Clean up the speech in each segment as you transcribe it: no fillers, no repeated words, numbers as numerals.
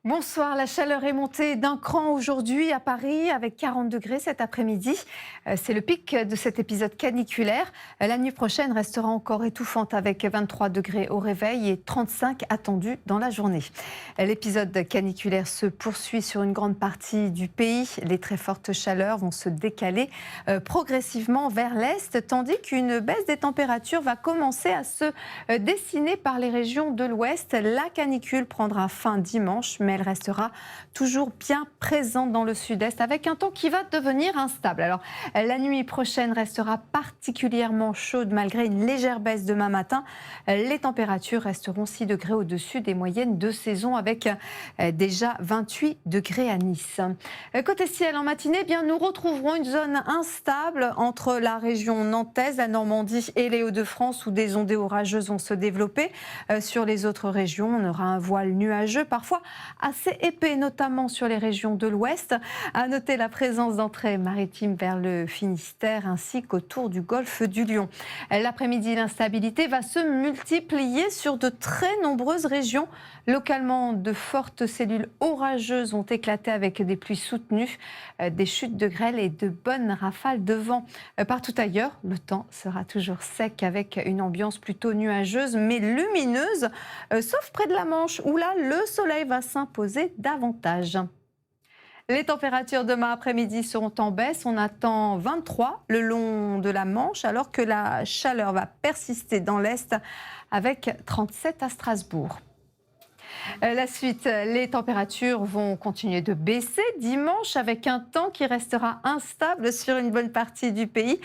Bonsoir, la chaleur est montée d'un cran aujourd'hui à Paris avec 40 degrés cet après-midi. C'est le pic de cet épisode caniculaire. La nuit prochaine restera encore étouffante avec 23 degrés au réveil et 35 attendus dans la journée. L'épisode caniculaire se poursuit sur une grande partie du pays. Les très fortes chaleurs vont se décaler progressivement vers l'est, tandis qu'une baisse des températures va commencer à se dessiner par les régions de l'ouest. La canicule prendra fin dimanche, mais elle restera toujours bien présente dans le sud-est avec un temps qui va devenir instable. Alors, la nuit prochaine restera particulièrement chaude malgré une légère baisse demain matin. Les températures resteront 6 degrés au-dessus des moyennes de saison avec déjà 28 degrés à Nice. Côté ciel, en matinée, nous retrouverons une zone instable entre la région nantaise, la Normandie et les Hauts-de-France où des ondées orageuses vont se développer. Sur les autres régions, on aura un voile nuageux, parfois assez épais, notamment sur les régions de l'Ouest. À noter la présence d'entrées maritimes vers le Finistère ainsi qu'autour du golfe du Lion. L'après-midi, l'instabilité va se multiplier sur de très nombreuses régions. Localement, de fortes cellules orageuses vont éclater avec des pluies soutenues, des chutes de grêle et de bonnes rafales de vent. Partout ailleurs, le temps sera toujours sec avec une ambiance plutôt nuageuse mais lumineuse, sauf près de la Manche où là, le soleil va s'imposer davantage. Les températures demain après-midi seront en baisse. On attend 23 le long de la Manche alors que la chaleur va persister dans l'Est avec 37 à Strasbourg. La suite, les températures vont continuer de baisser dimanche avec un temps qui restera instable sur une bonne partie du pays,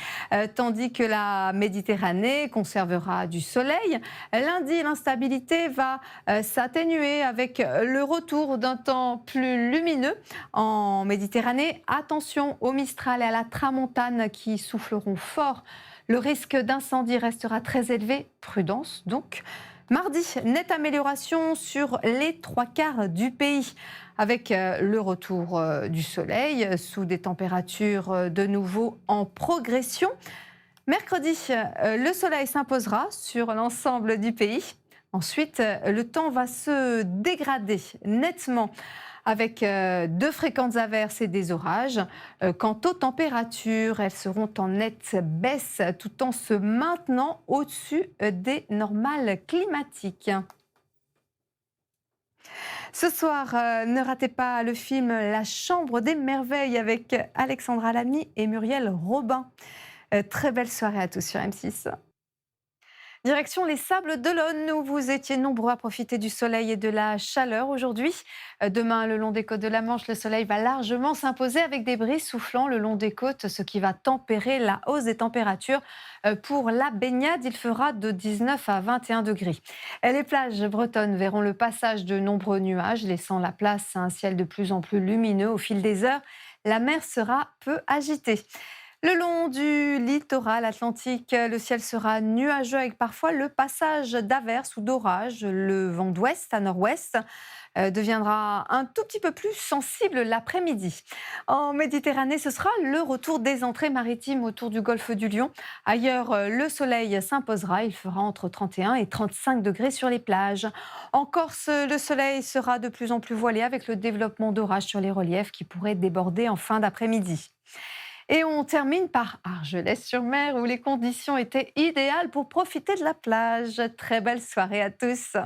tandis que la Méditerranée conservera du soleil. Lundi, l'instabilité va s'atténuer avec le retour d'un temps plus lumineux en Méditerranée. Attention au Mistral et à la Tramontane qui souffleront fort. Le risque d'incendie restera très élevé. Prudence donc. Mardi, nette amélioration sur les 3/4 du pays, avec le retour du soleil sous des températures de nouveau en progression. Mercredi, le soleil s'imposera sur l'ensemble du pays. Ensuite, le temps va se dégrader nettement avec de fréquentes averses et des orages. Quant aux températures, elles seront en nette baisse tout en se maintenant au-dessus des normales climatiques. Ce soir, ne ratez pas le film La Chambre des Merveilles avec Alexandra Lamy et Muriel Robin. Très belle soirée à tous sur M6. Direction les Sables d'Olonne, où vous étiez nombreux à profiter du soleil et de la chaleur aujourd'hui. Demain, le long des côtes de la Manche, le soleil va largement s'imposer avec des brises soufflant le long des côtes, ce qui va tempérer la hausse des températures. Pour la baignade, il fera de 19 à 21 degrés. Les plages bretonnes verront le passage de nombreux nuages, laissant la place à un ciel de plus en plus lumineux au fil des heures. La mer sera peu agitée. Le long du littoral atlantique, le ciel sera nuageux avec parfois le passage d'averses ou d'orages. Le vent d'ouest à nord-ouest deviendra un tout petit peu plus sensible l'après-midi. En Méditerranée, ce sera le retour des entrées maritimes autour du golfe du Lion. Ailleurs, le soleil s'imposera. Il fera entre 31 et 35 degrés sur les plages. En Corse, le soleil sera de plus en plus voilé avec le développement d'orages sur les reliefs qui pourraient déborder en fin d'après-midi. Et on termine par Argelès-sur-Mer où les conditions étaient idéales pour profiter de la plage. Très belle soirée à tous.